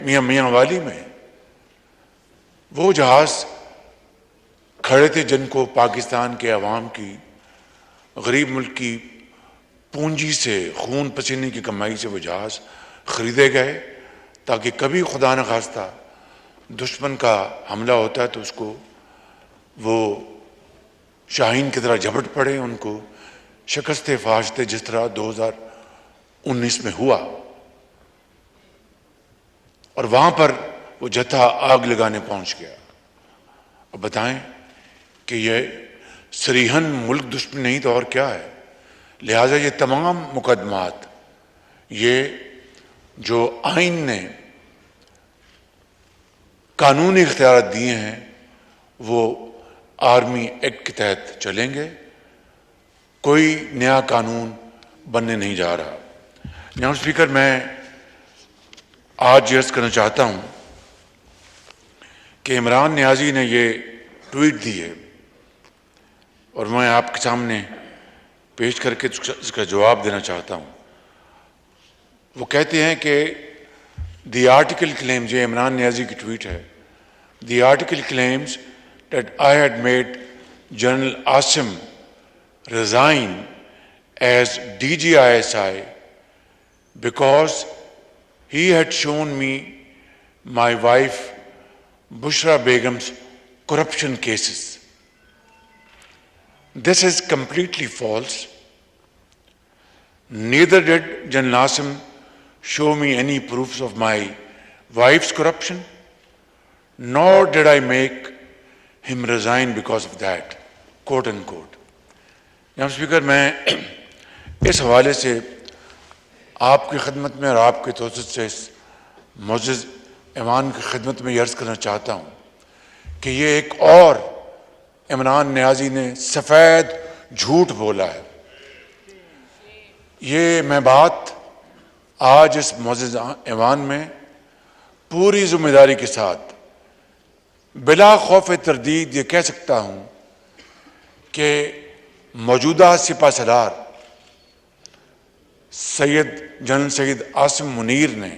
میاں والی میں وہ جہاز کھڑے تھے جن کو پاکستان کے عوام کی غریب ملک کی پونجی سے خون پسینے کی کمائی سے وہ جہاز خریدے گئے تاکہ کبھی خدا نخواستہ دشمن کا حملہ ہوتا ہے تو اس کو وہ شاہین کی طرح جھپٹ پڑے، ان کو شکست فاش دے، جس طرح 2019 میں ہوا۔ اور وہاں پر وہ جتھا آگ لگانے پہنچ گیا۔ اب بتائیں کہ یہ صریحاً ملک دشمن نہیں تو اور کیا ہے؟ لہٰذا یہ تمام مقدمات، یہ جو آئین نے قانونی اختیارات دیے ہیں، وہ آرمی ایکٹ کے تحت چلیں گے، کوئی نیا قانون بننے نہیں جا رہا۔ جناب اسپیکر، میں آج عرض کرنا چاہتا ہوں کہ عمران نیازی نے یہ ٹویٹ دی ہے اور میں آپ کے سامنے پیش کر کے اس کا جواب دینا چاہتا ہوں۔ وہ کہتے ہیں کہ دی آرٹیکل کلیمز، یہ عمران نیازی کی ٹویٹ ہے، the article claims that I had made General Asim resign as DGISI because he had shown me my wife Bushra Begum's corruption cases. This is completely false. Neither did General Asim show me any proofs of my wife's corruption, nor did I make him resign because of that, quote unquote. جناب speaker, میں اس حوالے سے آپ کی خدمت میں اور آپ کے توسط سے اس معزز ایوان کی خدمت میں یہ عرض کرنا چاہتا ہوں کہ یہ ایک اور عمران نیازی نے سفید جھوٹ بولا ہے۔ یہ میں بات آج اس معزز ایوان میں پوری ذمہ داری کے ساتھ بلا خوف تردید یہ کہہ سکتا ہوں کہ موجودہ سپہ سالار جنرل سید عاصم منیر نے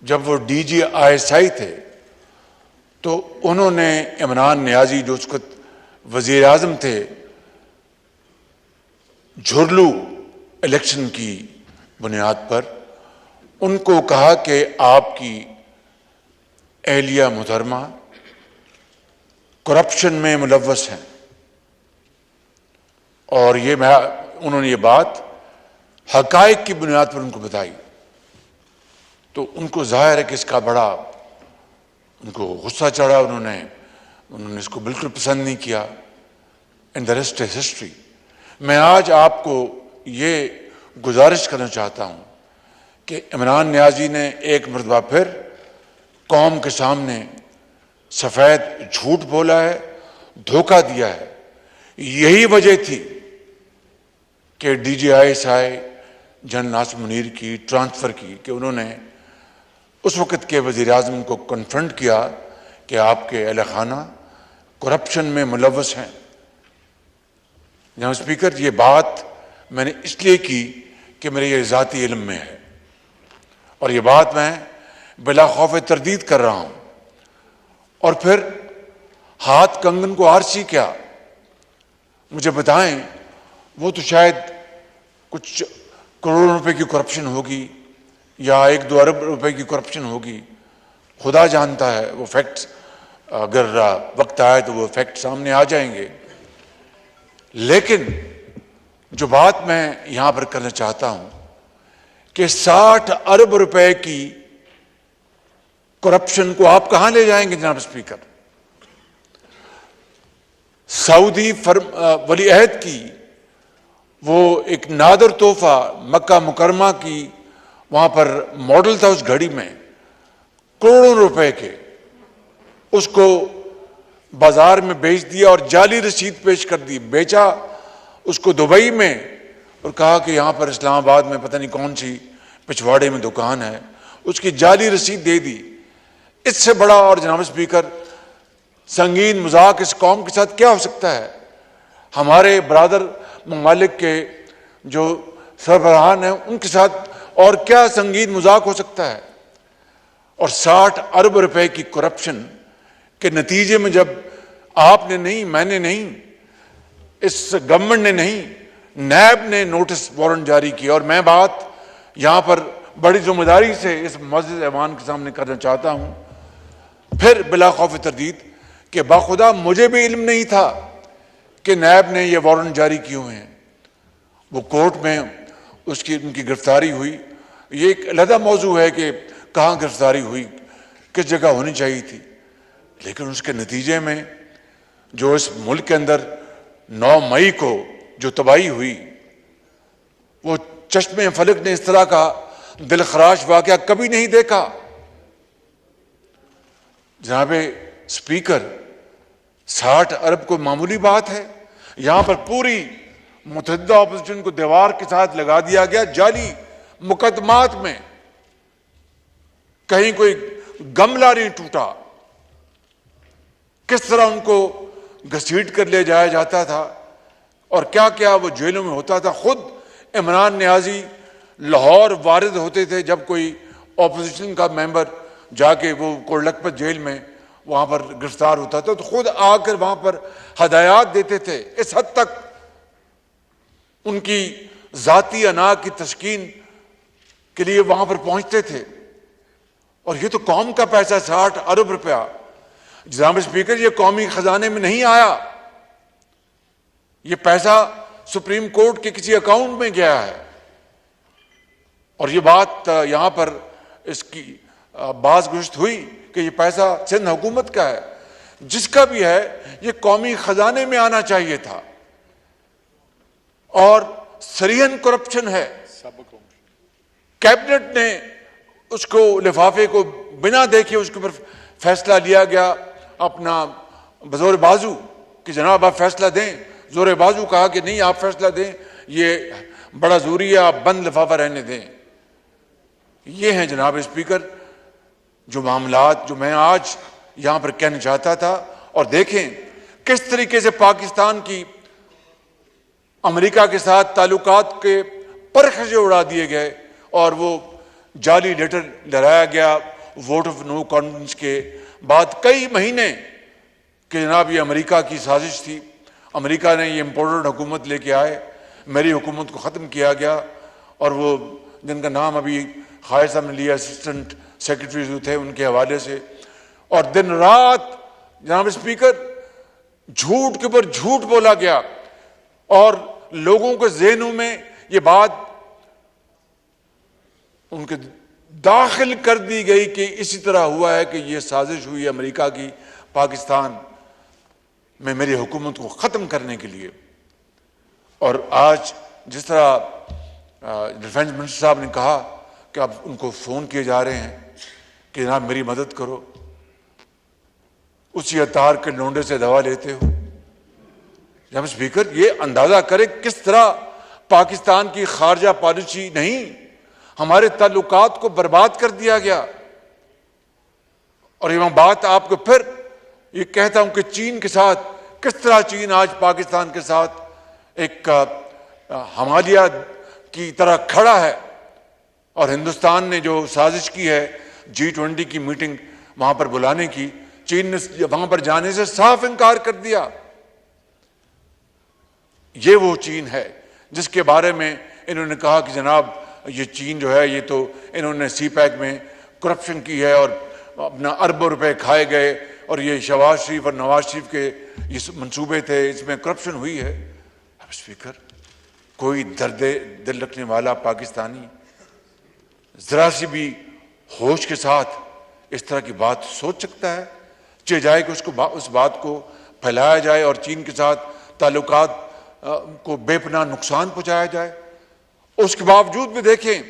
جب وہ DGISI تھے تو انہوں نے عمران نیازی جو اس وقت وزیر اعظم تھے، جھرلو الیکشن کی بنیاد پر ان کو کہا کہ آپ کی اہلیہ محترمہ کرپشن میں ملوث ہیں، اور انہوں نے یہ بات حقائق کی بنیاد پر ان کو بتائی، تو ان کو ظاہر ہے کہ اس کا بڑا ان کو غصہ چڑھا، انہوں نے اس کو بالکل پسند نہیں کیا، and the rest is history. میں آج آپ کو یہ گزارش کرنا چاہتا ہوں کہ عمران نیازی نے ایک مرتبہ پھر قوم کے سامنے سفید جھوٹ بولا ہے، دھوکہ دیا ہے۔ یہی وجہ تھی کہ DGISI جنرل عاصم منیر کی ٹرانسفر کی، کہ انہوں نے اس وقت کے وزیر اعظم کو کنفرنٹ کیا کہ آپ کے اہل خانہ کرپشن میں ملوث ہیں۔ جناب اسپیکر، یہ بات میں نے اس لیے کی کہ میرے یہ ذاتی علم میں ہے، اور یہ بات میں بلا خوف تردید کر رہا ہوں۔ اور پھر ہاتھ کنگن کو آرسی کیا؟ مجھے بتائیں، وہ تو شاید کچھ کروڑوں روپے کی کرپشن ہوگی یا 1-2 ارب روپے کی کرپشن ہوگی، خدا جانتا ہے۔ وہ فیکٹس اگر وقت آئے تو وہ فیکٹ سامنے آ جائیں گے، لیکن جو بات میں یہاں پر کرنا چاہتا ہوں کہ 60 ارب روپے کی کرپشن کو آپ کہاں لے جائیں گے جناب اسپیکر؟ سعودی ولی عہد کی وہ ایک نادر تحفہ مکہ مکرمہ کی، وہاں پر ماڈل تھا اس گھڑی میں کروڑوں روپے کے، اس کو بازار میں بیچ دیا اور جعلی رسید پیش کر دی، بیچا اس کو دبئی میں، اور کہا کہ یہاں پر اسلام آباد میں پتہ نہیں کون سی پچھواڑے میں دکان ہے، اس کی جعلی رسید دے دی۔ اس سے بڑا اور جناب اسپیکر سنگین مذاق اس قوم کے ساتھ کیا ہو سکتا ہے؟ ہمارے برادر ممالک کے جو سربراہان ہیں ان کے ساتھ اور کیا سنگین مذاق ہو سکتا ہے؟ اور 60 ارب روپے کی کرپشن کے نتیجے میں جب آپ نے نہیں، میں نے نہیں، اس گورنمنٹ نے نہیں، نیب نے نوٹس وارنٹ جاری کیا. اور میں بات یہاں پر بڑی ذمہ داری سے اس معزز ایوان کے سامنے کرنا چاہتا ہوں، پھر بلا خوف تردید، کہ باخدا مجھے بھی علم نہیں تھا کہ نیب نے یہ وارنٹ جاری کیے ہوئے ہیں. وہ کورٹ میں ان کی گرفتاری ہوئی. یہ ایک علیحدہ موضوع ہے کہ کہاں گرفتاری ہوئی، کس جگہ ہونی چاہیے تھی، لیکن اس کے نتیجے میں جو اس ملک کے اندر 9 مئی کو جو تباہی ہوئی، وہ چشمے فلک نے اس طرح کا دلخراش واقعہ کبھی نہیں دیکھا. جناب اسپیکر، 60 ارب کو معمولی بات ہے. یہاں پر پوری متحدہ اپوزیشن کو دیوار کے ساتھ لگا دیا گیا جعلی مقدمات میں. کہیں کوئی گملہ نہیں ٹوٹا. کس طرح ان کو گھسیٹ کر لے جایا جاتا تھا اور کیا کیا وہ جیلوں میں ہوتا تھا. خود عمران نیازی لاہور وارد ہوتے تھے جب کوئی اپوزیشن کا ممبر جا کے وہ کوٹ لکھپت جیل میں وہاں پر گرفتار ہوتا تھا تو خود آ کر وہاں پر ہدایات دیتے تھے. اس حد تک ان کی ذاتی انا کی تسکین کے لیے وہاں پر پہنچتے تھے. اور یہ تو قوم کا پیسہ 60 ارب روپیہ. جناب اسپیکر، یہ قومی خزانے میں نہیں آیا، یہ پیسہ سپریم کورٹ کے کسی اکاؤنٹ میں گیا ہے. اور یہ بات یہاں پر اس کی باز گشت ہوئی کہ یہ پیسہ سندھ حکومت کا ہے. جس کا بھی ہے یہ قومی خزانے میں آنا چاہیے تھا. اور سریحن کرپشن ہے. کیبنٹ نے اس کو لفافے کو بنا دیکھے اس کے اوپر فیصلہ لیا گیا اپنا بزور بازو کہ جناب آپ فیصلہ دیں. زور بازو کہا کہ نہیں آپ فیصلہ دیں، یہ بڑا ضروری ہے، آپ بند لفافہ رہنے دیں. یہ ہیں جناب اسپیکر جو معاملات جو میں آج یہاں پر کہنا چاہتا تھا. اور دیکھیں کس طریقے سے پاکستان کی امریکہ کے ساتھ تعلقات کے پرخاشے اڑا دیے گئے اور وہ جعلی لیٹر لہرایا گیا ووٹ آف نو کانفیڈنس کے بعد کئی مہینے کہ جناب یہ امریکہ کی سازش تھی، امریکہ نے یہ امپورٹڈ حکومت لے کے آئے، میری حکومت کو ختم کیا گیا. اور وہ جن کا نام ابھی خواجہ صاحب نے لیا اسسٹنٹ سیکرٹریز جو تھے ان کے حوالے سے. اور دن رات جناب اسپیکر جھوٹ کے اوپر جھوٹ بولا گیا اور لوگوں کے ذہنوں میں یہ بات ان کے داخل کر دی گئی کہ اسی طرح ہوا ہے کہ یہ سازش ہوئی امریکہ کی پاکستان میں میری حکومت کو ختم کرنے کے لیے. اور آج جس طرح ڈیفینس منسٹر صاحب نے کہا کہ اب ان کو فون کیے جا رہے ہیں کہ جناب میری مدد کرو، اسی اتار کے لونڈے سے دوا لیتے ہو. جناب اسپیکر یہ اندازہ کرے کس طرح پاکستان کی خارجہ پالیسی نہیں ہمارے تعلقات کو برباد کر دیا گیا. اور یہ میں بات آپ کو پھر یہ کہتا ہوں کہ چین کے ساتھ کس طرح چین آج پاکستان کے ساتھ ایک ہمالیہ کی طرح کھڑا ہے. اور ہندوستان نے جو سازش کی ہے G20 کی میٹنگ وہاں پر بلانے کی، چین نے وہاں پر جانے سے صاف انکار کر دیا. یہ وہ چین ہے جس کے بارے میں انہوں نے کہا کہ جناب یہ چین جو ہے یہ تو انہوں نے سی پیک میں کرپشن کی ہے اور اپنا اربوں روپے کھائے گئے اور یہ شہباز شریف اور نواز شریف کے یہ منصوبے تھے، اس میں کرپشن ہوئی ہے. اب اسپیکر کوئی درد دل رکھنے والا پاکستانی ذرا سی بھی ہوش کے ساتھ اس طرح کی بات سوچ سکتا ہے؟ چاہے جائے کہ اس بات کو پھیلایا جائے اور چین کے ساتھ تعلقات کو بے پناہ نقصان پہنچایا جائے. اس کے باوجود بھی دیکھیں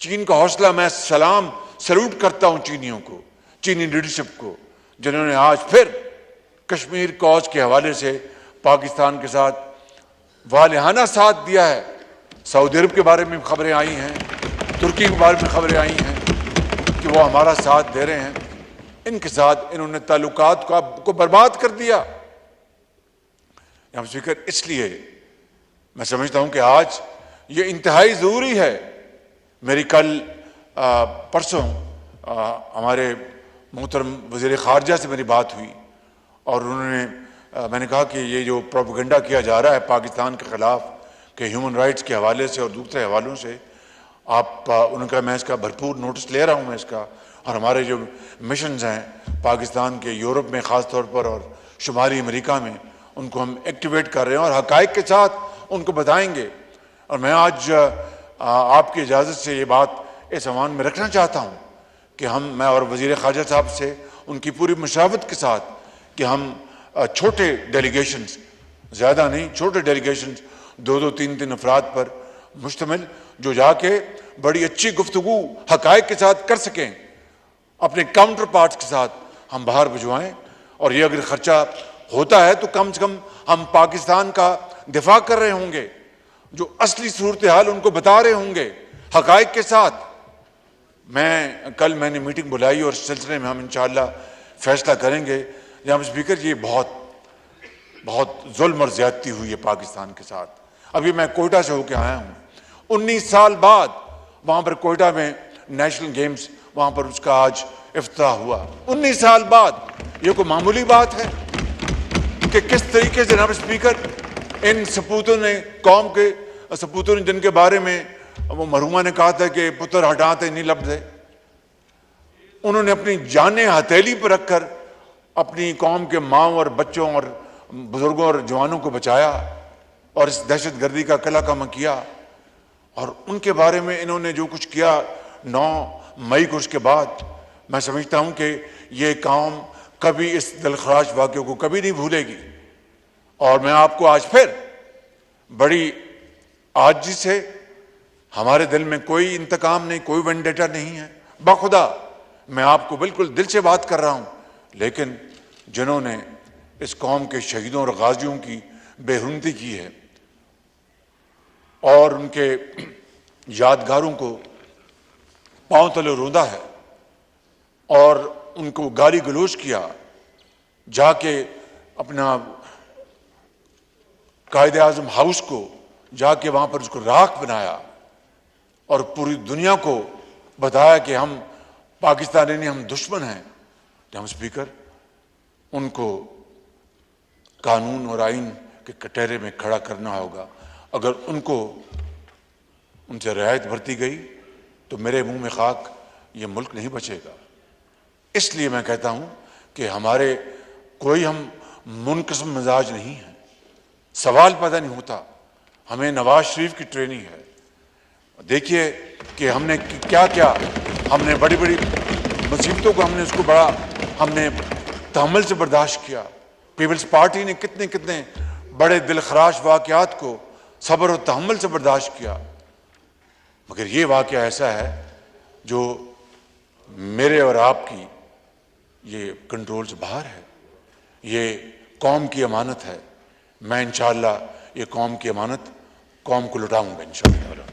چین کا حوصلہ. میں سلوٹ کرتا ہوں چینیوں کو، چینی لیڈرشپ کو، جنہوں نے آج پھر کشمیر کاز کے حوالے سے پاکستان کے ساتھ والہانہ ساتھ دیا ہے. سعودی عرب کے بارے میں خبریں آئی ہیں، ترکی کے بارے میں خبریں آئی ہیں کہ وہ ہمارا ساتھ دے رہے ہیں. ان کے ساتھ انہوں نے تعلقات کو برباد کر دیا. جناب اسپیکر اس لیے میں سمجھتا ہوں کہ آج یہ انتہائی ضروری ہے. میری کل پرسوں ہمارے محترم وزیر خارجہ سے میری بات ہوئی اور انہوں نے میں نے کہا کہ یہ جو پروپیگنڈا کیا جا رہا ہے پاکستان کے خلاف کہ ہیومن رائٹس کے حوالے سے اور دوسرے حوالوں سے آپ ان کا میں اس کا بھرپور نوٹس لے رہا ہوں میں اس کا، اور ہمارے جو مشنز ہیں پاکستان کے یورپ میں خاص طور پر اور شمالی امریکہ میں ان کو ہم ایکٹیویٹ کر رہے ہیں اور حقائق کے ساتھ ان کو بتائیں گے۔ اور میں آج آپ کی اجازت سے یہ بات اس عنوان میں رکھنا چاہتا ہوں کہ میں اور وزیر خارجہ صاحب سے ان کی پوری مشاورت کے ساتھ کہ ہم چھوٹے ڈیلیگیشنز، زیادہ نہیں، چھوٹے ڈیلیگیشنز 2-2 3-3 افراد پر مشتمل جو جا کے بڑی اچھی گفتگو حقائق کے ساتھ کر سکیں، اپنے کاؤنٹر پارٹس کے ساتھ ہم باہر بھجوائیں، اور یہ اگر خرچہ ہوتا ہے تو کم سے کم ہم پاکستان کا دفاع کر رہے ہوں گے، جو اصلی صورتحال ان کو بتا رہے ہوں گے حقائق کے ساتھ۔ کل میں نے میٹنگ بلائی اور اس سلسلے میں ہم انشاءاللہ فیصلہ کریں گے۔ جناب اسپیکر، یہ بہت ظلم اور زیادتی ہوئی ہے پاکستان کے ساتھ۔ ابھی میں کوئٹہ سے ہو کے آیا ہوں، 19 سال بعد وہاں پر کوئٹہ میں نیشنل گیمز وہاں پر اس کا آج افتتاح ہوا، 19 سال بعد۔ یہ کوئی معمولی بات ہے کہ کس طریقے سے جناب اسپیکر ان سپوتوں نے، قوم کے سپوتوں نے، جن کے بارے میں وہ مرحومہ نے کہا تھا کہ پتر ہٹاتے نہیں لفظ ہے، انہوں نے اپنی جانیں ہتھیلی پر رکھ کر اپنی قوم کے ماؤں اور بچوں اور بزرگوں اور جوانوں کو بچایا اور اس دہشت گردی کا قلعہ کما کیا۔ اور ان کے بارے میں انہوں نے جو کچھ کیا 9 مئی کو، اس کے بعد میں سمجھتا ہوں کہ یہ قوم کبھی اس دلخراش واقعے کو کبھی نہیں بھولے گی۔ اور میں آپ کو آج پھر بڑی عاجزی سے، ہمارے دل میں کوئی انتقام نہیں، کوئی وینڈیٹا نہیں ہے، بخدا میں آپ کو بالکل دل سے بات کر رہا ہوں، لیکن جنہوں نے اس قوم کے شہیدوں اور غازیوں کی بے حرمتی کی ہے اور ان کے یادگاروں کو پاؤں تلے روندا ہے اور ان کو گالی گلوچ کیا، جا کے اپنا قائد اعظم ہاؤس کو جا کے وہاں پر اس کو راکھ بنایا اور پوری دنیا کو بتایا کہ ہم پاکستانی نہیں، ہم دشمن ہیں۔ جناب اسپیکر، ان کو قانون اور آئین کے کٹہرے میں کھڑا کرنا ہوگا۔ اگر ان سے رعایت برتی گئی تو میرے منہ میں خاک، یہ ملک نہیں بچے گا۔ اس لیے میں کہتا ہوں کہ ہمارے کوئی ہم منقسم مزاج نہیں ہیں، سوال پیدا نہیں ہوتا۔ ہمیں نواز شریف کی ٹریننگ ہے، دیکھیے کہ ہم نے کیا کیا، ہم نے بڑی بڑی مصیبتوں کو ہم نے تحمل سے برداشت کیا۔ پیپلز پارٹی نے کتنے بڑے دلخراش واقعات کو صبر و تحمل سے برداشت کیا، مگر یہ واقعہ ایسا ہے جو میرے اور آپ کی یہ کنٹرول سے باہر ہے۔ یہ قوم کی امانت ہے، میں انشاءاللہ یہ قوم کی امانت قوم کو لوٹاؤں گا انشاءاللہ۔